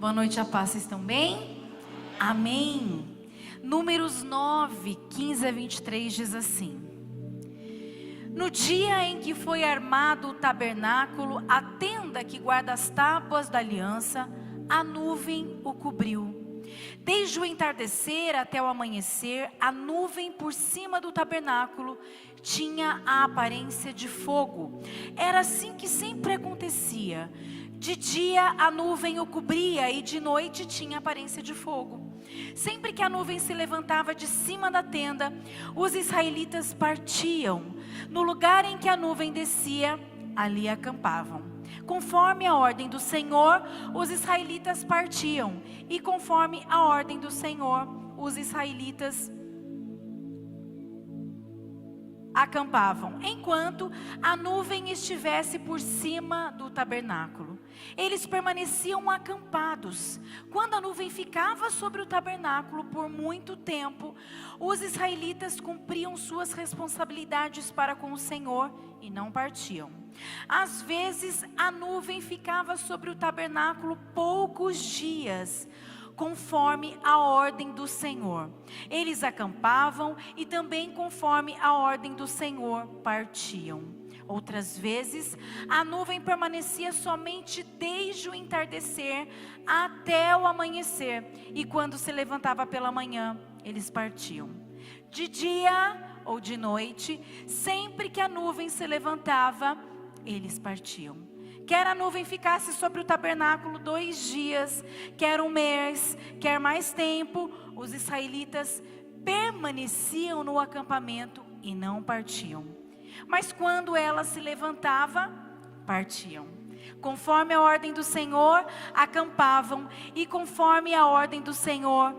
Boa noite, a paz, vocês estão bem? Amém. Números 9, 15 a 23 diz assim: No dia em que foi armado o tabernáculo, a tenda que guarda as tábuas da aliança, a nuvem o cobriu. Desde o entardecer até o amanhecer, a nuvem por cima do tabernáculo tinha a aparência de fogo. Era assim que sempre acontecia. De dia a nuvem o cobria e de noite tinha aparência de fogo. Sempre que a nuvem se levantava de cima da tenda, os israelitas partiam. No lugar em que a nuvem descia, ali acampavam. Conforme a ordem do Senhor, os israelitas partiam. E conforme a ordem do Senhor, os israelitas acampavam, enquanto a nuvem estivesse por cima do tabernáculo. Eles permaneciam acampados. Quando a nuvem ficava sobre o tabernáculo por muito tempo, os israelitas cumpriam suas responsabilidades para com o Senhor e não partiam. Às vezes a nuvem ficava sobre o tabernáculo poucos dias, conforme a ordem do Senhor. Eles acampavam e também conforme a ordem do Senhor partiam. Outras vezes, a nuvem permanecia somente desde o entardecer até o amanhecer. E quando se levantava pela manhã, eles partiam. De dia ou de noite, sempre que a nuvem se levantava, eles partiam. Quer a nuvem ficasse sobre o tabernáculo 2 dias, quer um mês, quer mais tempo, os israelitas permaneciam no acampamento e não partiam. Mas quando ela se levantava, partiam. Conforme a ordem do Senhor, acampavam, e conforme a ordem do Senhor,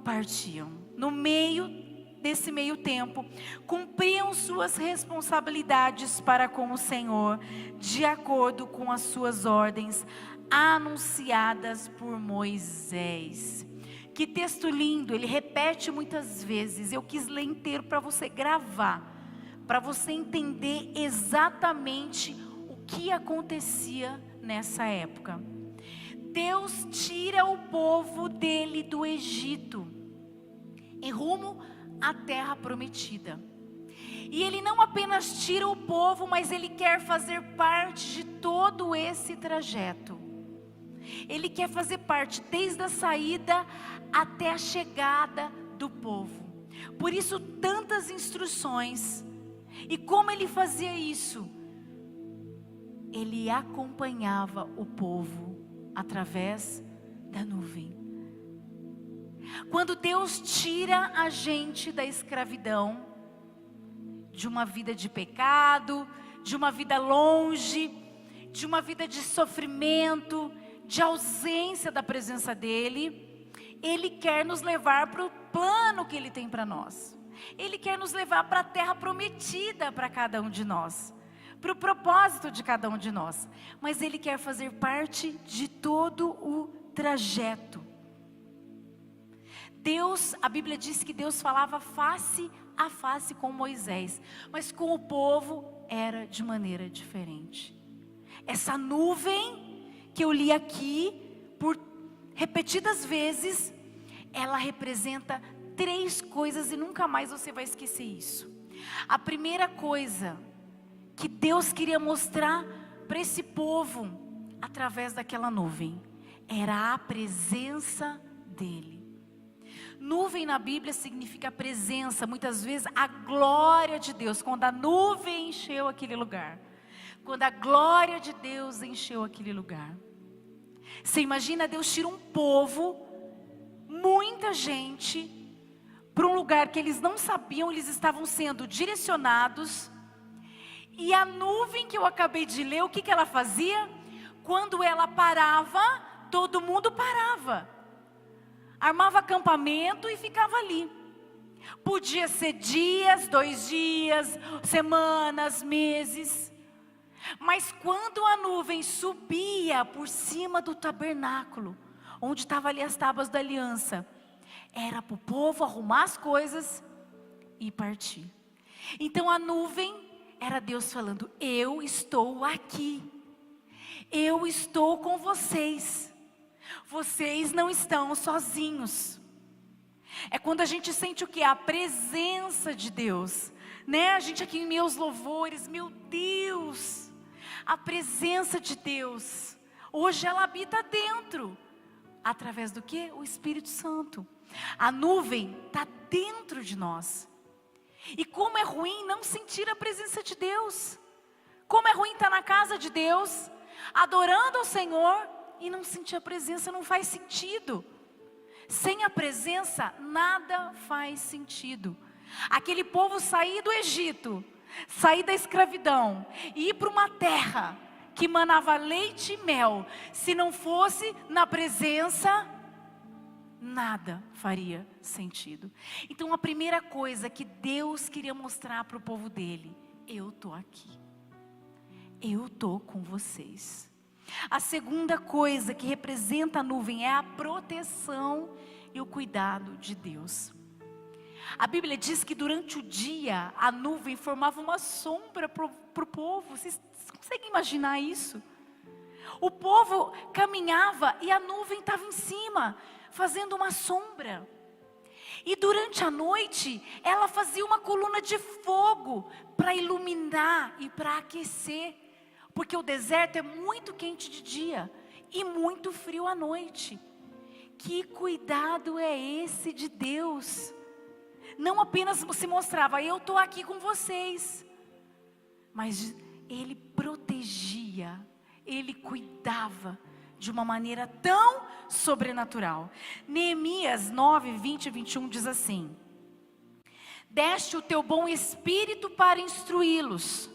partiam. No meio desse meio tempo, cumpriam suas responsabilidades para com o Senhor, de acordo com as suas ordens, anunciadas por Moisés. Que texto lindo, ele repete muitas vezes. Eu quis ler inteiro para você gravar, para você entender exatamente o que acontecia nessa época. Deus tira o povo dele do Egito, em rumo à terra prometida. E ele não apenas tira o povo, mas ele quer fazer parte de todo esse trajeto. Ele quer fazer parte desde a saída até a chegada do povo. Por isso tantas instruções. E como ele fazia isso? Ele acompanhava o povo através da nuvem. Quando Deus tira a gente da escravidão, de uma vida de pecado, de uma vida longe, de uma vida de sofrimento, de ausência da presença dEle, Ele quer nos levar para o plano que Ele tem para nós. Ele quer nos levar para a terra prometida para cada um de nós, para o propósito de cada um de nós. Mas Ele quer fazer parte de todo o trajeto. Deus, a Bíblia diz que Deus falava face a face com Moisés, mas com o povo era de maneira diferente. Essa nuvem que eu li aqui, por repetidas vezes, ela representa 3 coisas e nunca mais você vai esquecer isso. A primeira coisa que Deus queria mostrar para esse povo, através daquela nuvem, era a presença dEle. Nuvem na Bíblia significa presença, muitas vezes a glória de Deus. Quando a nuvem encheu aquele lugar, quando a glória de Deus encheu aquele lugar. Você imagina, Deus tira um povo, muita gente, para um lugar que eles não sabiam, eles estavam sendo direcionados. E a nuvem que eu acabei de ler, o que ela fazia? Quando ela parava, todo mundo parava. Armava acampamento e ficava ali. Podia ser dias, 2 dias, semanas, meses. Mas quando a nuvem subia por cima do tabernáculo, onde estavam ali as tábuas da aliança, era para o povo arrumar as coisas e partir. Então a nuvem era Deus falando: eu estou aqui, eu estou com vocês. vocês não estão sozinhos. É quando a gente sente o quê? A presença de Deus, né? A gente aqui em meus louvores, meu Deus, a presença de Deus, hoje ela habita dentro, através do quê? O Espírito Santo. A nuvem está dentro de nós. E como é ruim não sentir a presença de Deus. Como é ruim estar na casa de Deus, adorando ao Senhor, e não sentir a presença, não faz sentido. Sem a presença, nada faz sentido. Aquele povo sair do Egito, sair da escravidão, e ir para uma terra que manava leite e mel, se não fosse na presença, nada faria sentido. Então a primeira coisa que Deus queria mostrar para o povo dele: eu estou aqui, eu estou com vocês. A segunda coisa que representa a nuvem é a proteção e o cuidado de Deus. A Bíblia diz que durante o dia a nuvem formava uma sombra para o povo. Vocês conseguem imaginar isso? O povo caminhava e a nuvem estava em cima, fazendo uma sombra. E durante a noite, ela fazia uma coluna de fogo para iluminar e para aquecer. Porque o deserto é muito quente de dia e muito frio à noite. Que cuidado é esse de Deus? Não apenas se mostrava, eu estou aqui com vocês, mas Ele protegia, Ele cuidava de uma maneira tão sobrenatural. Neemias 9, 20 e 21 diz assim: deste o teu bom espírito para instruí-los,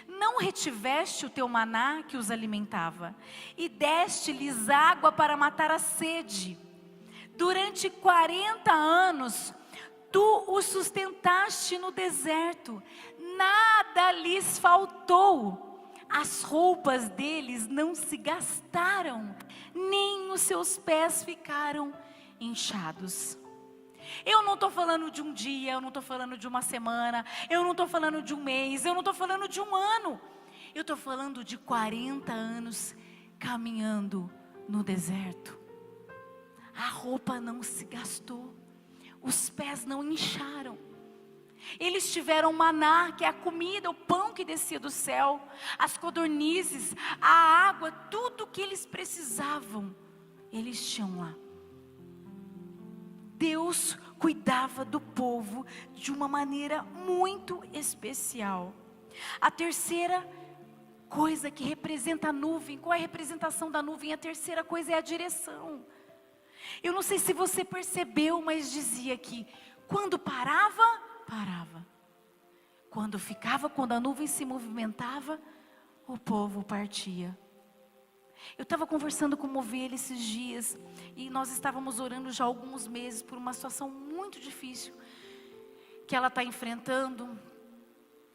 não retiveste o teu maná que os alimentava, e deste-lhes água para matar a sede. Durante 40 anos, tu os sustentaste no deserto, nada lhes faltou. As roupas deles não se gastaram, nem os seus pés ficaram inchados. Eu não estou falando de um dia, eu não estou falando de uma semana, eu não estou falando de um mês, eu não estou falando de um ano. Eu estou falando de 40 anos caminhando no deserto. A roupa não se gastou, os pés não incharam. Eles tiveram maná, que é a comida, o pão que descia do céu, as codornizes, a água, tudo o que eles precisavam, eles tinham lá. Deus cuidava do povo de uma maneira muito especial. A terceira coisa que representa a nuvem, qual é a representação da nuvem? A terceira coisa é a direção. Eu não sei se você percebeu, mas dizia que quando parava, parava. Quando a nuvem se movimentava, o povo partia. Eu estava conversando com uma ovelha esses dias, e nós estávamos orando já há alguns meses por uma situação muito difícil que ela está enfrentando,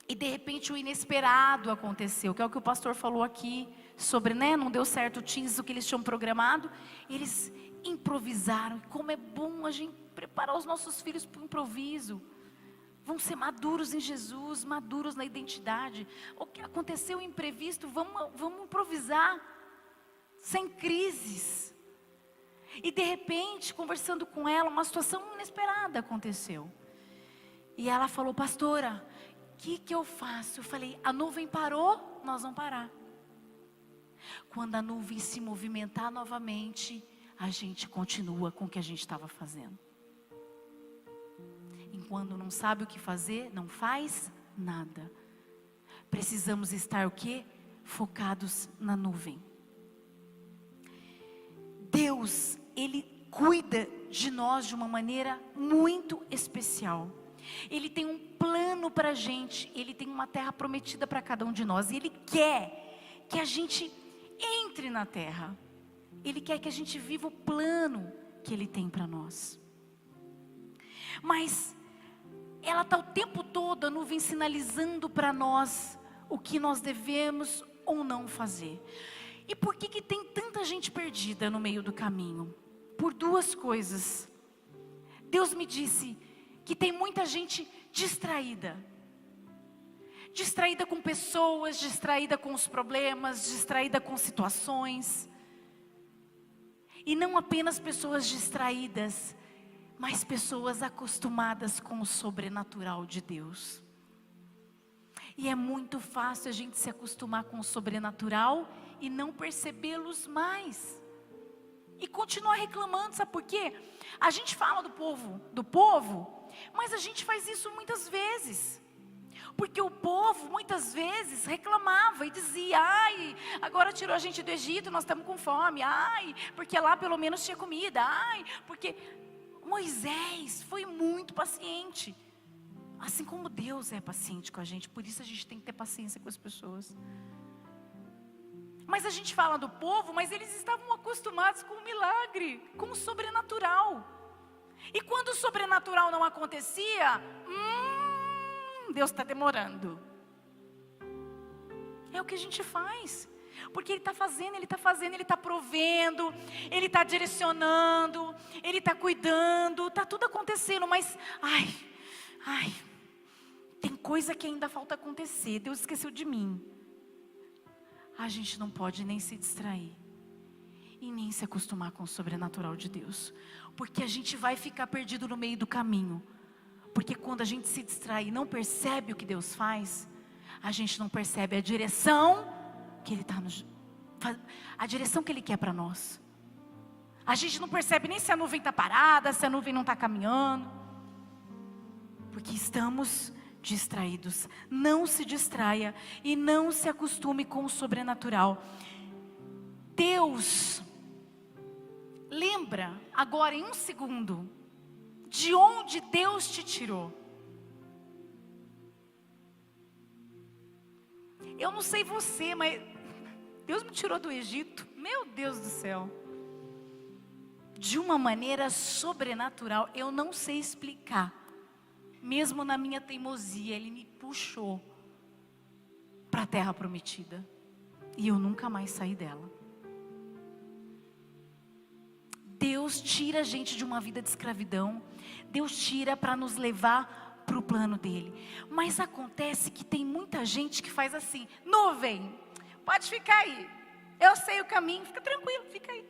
e de repente o inesperado aconteceu, que é o que o pastor falou aqui sobre, né, não deu certo o Teams, o que eles tinham programado, eles improvisaram. Como é bom a gente preparar os nossos filhos para o improviso. Vão ser maduros em Jesus, maduros na identidade. O que aconteceu imprevisto, vamos improvisar, sem crises. E de repente, conversando com ela, uma situação inesperada aconteceu. E ela falou: pastora, o que eu faço? Eu falei: a nuvem parou, nós vamos parar. Quando a nuvem se movimentar novamente, a gente continua com o que a gente estava fazendo. Enquanto não sabe o que fazer, não faz nada. Precisamos estar o quê? Focados na nuvem. Deus, Ele cuida de nós de uma maneira muito especial. Ele tem um plano para a gente, Ele tem uma terra prometida para cada um de nós. E Ele quer que a gente entre na terra. Ele quer que a gente viva o plano que Ele tem para nós. Mas ela está o tempo todo, a nuvem, sinalizando para nós o que nós devemos ou não fazer. E por que tem tanta gente perdida no meio do caminho? Por duas coisas. Deus me disse que tem muita gente distraída. Distraída com pessoas, distraída com os problemas, distraída com situações. E não apenas pessoas distraídas, mas pessoas acostumadas com o sobrenatural de Deus. E é muito fácil a gente se acostumar com o sobrenatural e não percebê-los mais. E continuar reclamando, sabe por quê? A gente fala do povo, mas a gente faz isso muitas vezes. Porque o povo muitas vezes reclamava e dizia: ai, agora tirou a gente do Egito, nós estamos com fome. Ai, porque lá pelo menos tinha comida. Ai, porque Moisés foi muito paciente. Assim como Deus é paciente com a gente, por isso a gente tem que ter paciência com as pessoas. Mas a gente fala do povo, mas eles estavam acostumados com o milagre, com o sobrenatural. E quando o sobrenatural não acontecia, Deus está demorando. É o que a gente faz. Porque Ele está fazendo, Ele está provendo, Ele está direcionando, Ele está cuidando, está tudo acontecendo, mas, tem coisa que ainda falta acontecer, Deus esqueceu de mim. A gente não pode nem se distrair e nem se acostumar com o sobrenatural de Deus, porque a gente vai ficar perdido no meio do caminho. Porque quando a gente se distrai e não percebe o que Deus faz, a gente não percebe a direção que Ele a direção que Ele quer para nós. A gente não percebe nem se a nuvem está parada, se a nuvem não está caminhando, porque estamos distraídos. Não se distraia e não se acostume com o sobrenatural. Deus, lembra agora em um segundo, de onde Deus te tirou. Eu não sei você, mas Deus me tirou do Egito, meu Deus do céu, de uma maneira sobrenatural. Eu não sei explicar. Mesmo na minha teimosia, Ele me puxou para a terra prometida, e eu nunca mais saí dela. Deus tira a gente de uma vida de escravidão. Deus tira para nos levar para o plano dEle. Mas acontece que tem muita gente que faz assim: nuvem, pode ficar aí, eu sei o caminho, fica tranquilo, fica aí.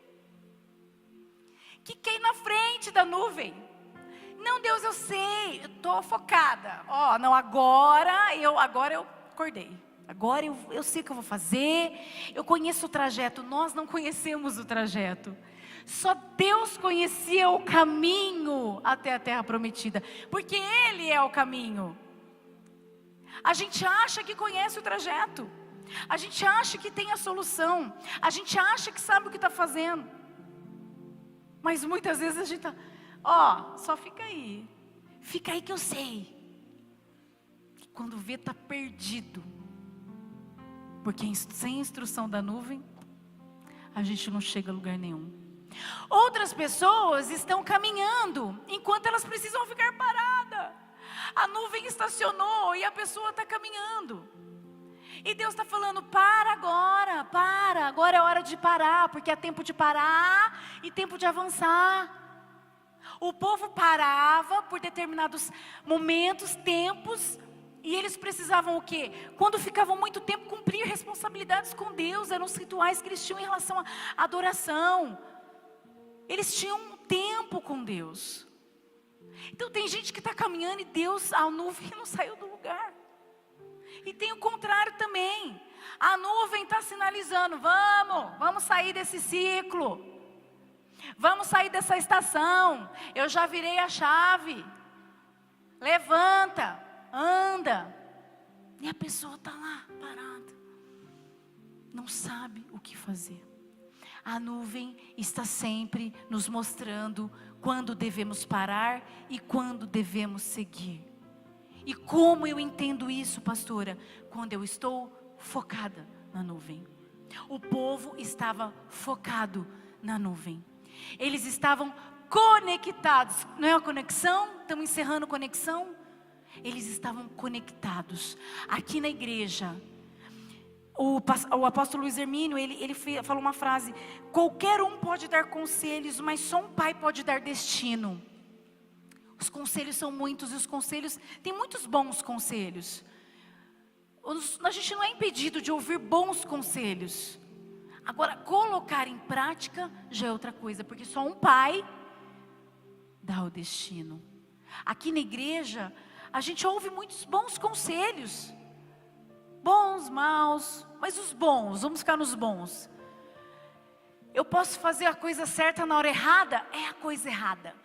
Que quem na frente da nuvem. Não, Deus, eu sei, eu estou focada. Não, agora eu acordei. Agora eu sei o que eu vou fazer. Eu conheço o trajeto. Nós não conhecemos o trajeto. Só Deus conhecia o caminho até a terra prometida, porque Ele é o caminho. A gente acha que conhece o trajeto. A gente acha que tem a solução. A gente acha que sabe o que está fazendo. Mas muitas vezes a gente está... só fica aí. Fica aí que eu sei. E quando vê, está perdido. Porque sem instrução da nuvem, a gente não chega a lugar nenhum. Outras pessoas estão caminhando, enquanto elas precisam ficar paradas. A nuvem estacionou e a pessoa está caminhando. E Deus está falando: para agora é hora de parar, porque é tempo de parar e tempo de avançar. O povo parava por determinados momentos, tempos, e eles precisavam o quê? Quando ficavam muito tempo, cumprir responsabilidades com Deus. Eram os rituais que eles tinham em relação à adoração. Eles tinham um tempo com Deus. Então tem gente que está caminhando e Deus, a nuvem não saiu do lugar. E tem o contrário também. A nuvem está sinalizando: vamos sair desse ciclo. Vamos sair dessa estação. Eu já virei a chave. Levanta, anda. E a pessoa está lá, parada. Não sabe o que fazer. A nuvem está sempre nos mostrando quando devemos parar e quando devemos seguir. E como eu entendo isso, pastora? Quando eu estou focada na nuvem. O povo estava focado na nuvem. Eles estavam conectados. Não é uma conexão? Estamos encerrando conexão? Eles estavam conectados. Aqui na igreja, o apóstolo Luiz Hermínio, ele falou uma frase: qualquer um pode dar conselhos, mas só um pai pode dar destino. Os conselhos são muitos, e os conselhos, tem muitos bons conselhos. A gente não é impedido de ouvir bons conselhos. Agora, colocar em prática já é outra coisa, porque só um pai dá o destino. Aqui na igreja, a gente ouve muitos bons conselhos. Bons, maus, mas os bons, vamos ficar nos bons. Eu posso fazer a coisa certa na hora errada? É a coisa errada.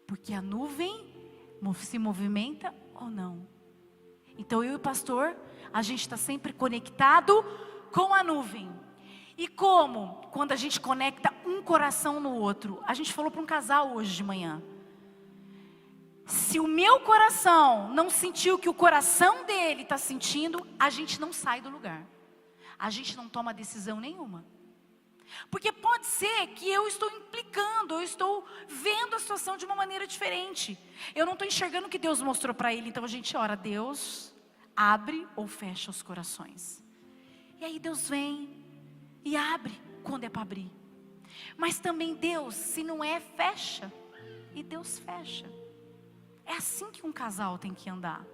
Porque a nuvem se movimenta ou não. Então eu e o pastor, a gente está sempre conectado com a nuvem. E como? Quando a gente conecta um coração no outro. A gente falou para um casal hoje de manhã. Se o meu coração não sentiu o que o coração dele está sentindo, a gente não sai do lugar. A gente não toma decisão nenhuma. Porque pode ser que eu estou implicando, eu estou vendo a situação de uma maneira diferente. Eu não estou enxergando o que Deus mostrou para ele. Então a gente ora, Deus, abre ou fecha os corações. E aí Deus vem e abre quando é para abrir. Mas também Deus, se não é, fecha. E Deus fecha. É assim que um casal tem que andar.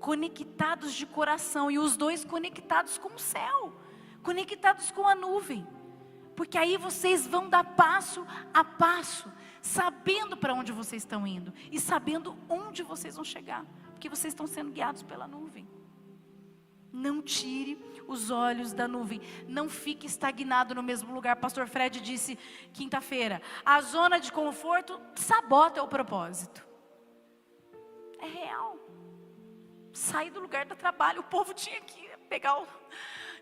Conectados de coração. E os dois conectados com o céu. Conectados com a nuvem. Porque aí vocês vão dar passo a passo. Sabendo para onde vocês estão indo. E sabendo onde vocês vão chegar. Porque vocês estão sendo guiados pela nuvem. Não tire os olhos da nuvem. Não fique estagnado no mesmo lugar. Pastor Fred disse quinta-feira. A zona de conforto sabota o propósito. É real. Sair do lugar do trabalho. O povo tinha que pegar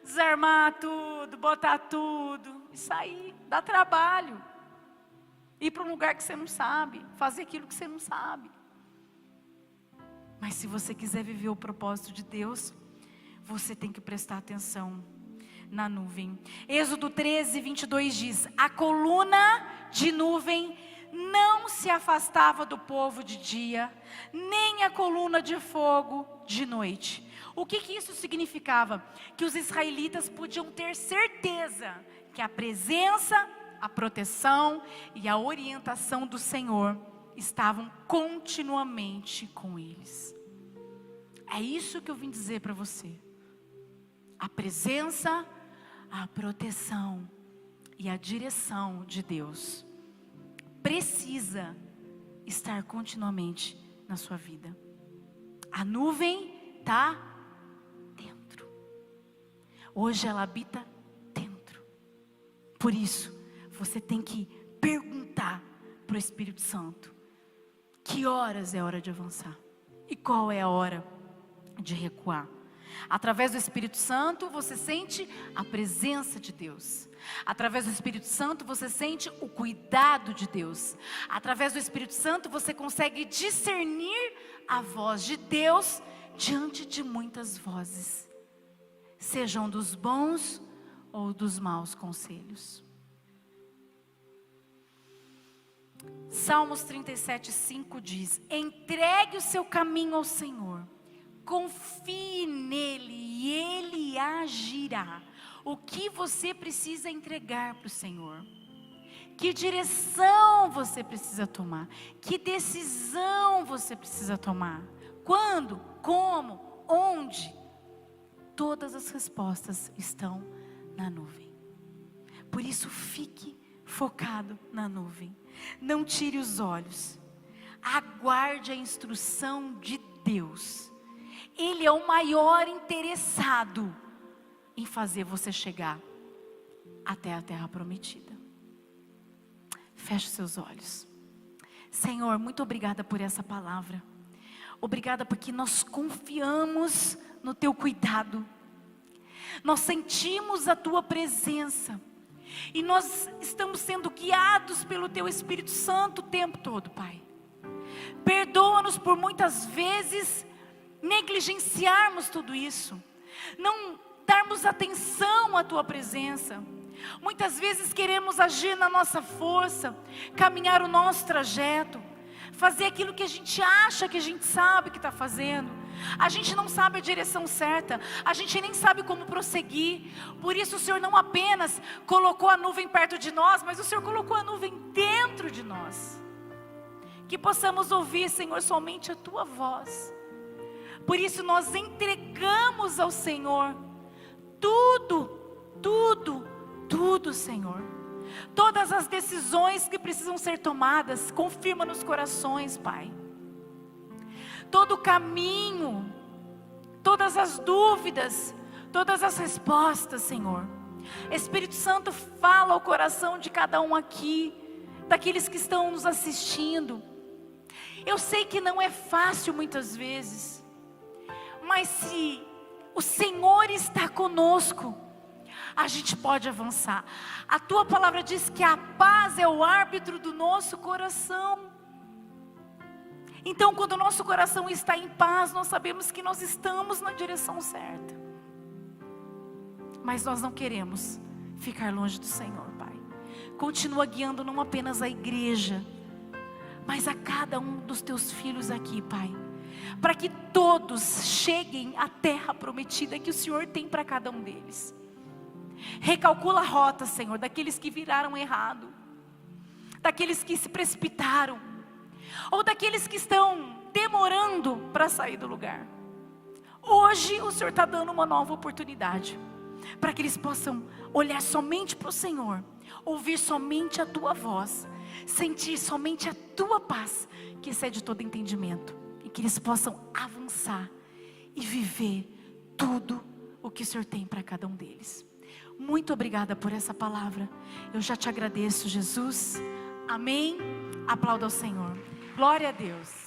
desarmar tudo, botar tudo e sair. Dá trabalho. Ir para um lugar que você não sabe. Fazer aquilo que você não sabe. Mas se você quiser viver o propósito de Deus, você tem que prestar atenção na nuvem. Êxodo 13, 22 diz: a coluna de nuvem não se afastava do povo de dia, nem a coluna de fogo de noite. O que isso significava? Que os israelitas podiam ter certeza que a presença, a proteção e a orientação do Senhor estavam continuamente com eles. É isso que eu vim dizer para você. A presença, a proteção e a direção de Deus precisa estar continuamente na sua vida. A nuvem está dentro. Hoje ela habita dentro. Por isso, você tem que perguntar para o Espírito Santo: que horas é hora de avançar? E qual é a hora de recuar? Através do Espírito Santo você sente a presença de Deus. Através do Espírito Santo você sente o cuidado de Deus. Através do Espírito Santo você consegue discernir a voz de Deus diante de muitas vozes, sejam dos bons ou dos maus conselhos. Salmos 37:5 diz: entregue o seu caminho ao Senhor, confie nele e ele agirá. O que você precisa entregar para o Senhor? Que direção você precisa tomar? Que decisão você precisa tomar? Quando? Como? Onde? Todas as respostas estão na nuvem. Por isso fique focado na nuvem. Não tire os olhos. Aguarde a instrução de Deus. Ele é o maior interessado em fazer você chegar até a terra prometida. Feche seus olhos. Senhor, muito obrigada por essa palavra. Obrigada porque nós confiamos no teu cuidado. Nós sentimos a tua presença. E nós estamos sendo guiados pelo teu Espírito Santo o tempo todo, Pai. Perdoa-nos por muitas vezes negligenciarmos tudo isso, não darmos atenção à tua presença. Muitas vezes queremos agir na nossa força, caminhar o nosso trajeto, fazer aquilo que a gente acha que a gente sabe que está fazendo. A gente não sabe a direção certa, a gente nem sabe como prosseguir. Por isso o Senhor não apenas colocou a nuvem perto de nós, mas o Senhor colocou a nuvem dentro de nós. Que possamos ouvir, Senhor, somente a tua voz. Por isso nós entregamos ao Senhor tudo Tudo, Senhor. Todas as decisões que precisam ser tomadas, confirma nos corações, Pai. Todo o caminho, todas as dúvidas, todas as respostas, Senhor. Espírito Santo, fala ao coração de cada um aqui, daqueles que estão nos assistindo. Eu sei que não é fácil muitas vezes, mas se o Senhor está conosco, a gente pode avançar. A tua palavra diz que a paz é o árbitro do nosso coração. Então, quando o nosso coração está em paz, nós sabemos que nós estamos na direção certa. Mas nós não queremos ficar longe do Senhor, Pai. Continua guiando não apenas a igreja, mas a cada um dos teus filhos aqui, Pai. Para que todos cheguem à terra prometida que o Senhor tem para cada um deles. Recalcula a rota, Senhor, daqueles que viraram errado, daqueles que se precipitaram, ou daqueles que estão demorando para sair do lugar. Hoje o Senhor está dando uma nova oportunidade, para que eles possam olhar somente para o Senhor, ouvir somente a tua voz, sentir somente a tua paz, que excede todo entendimento, e que eles possam avançar e viver tudo o que o Senhor tem para cada um deles. Muito obrigada por essa palavra. Eu já te agradeço, Jesus. Amém. Aplauda ao Senhor. Glória a Deus.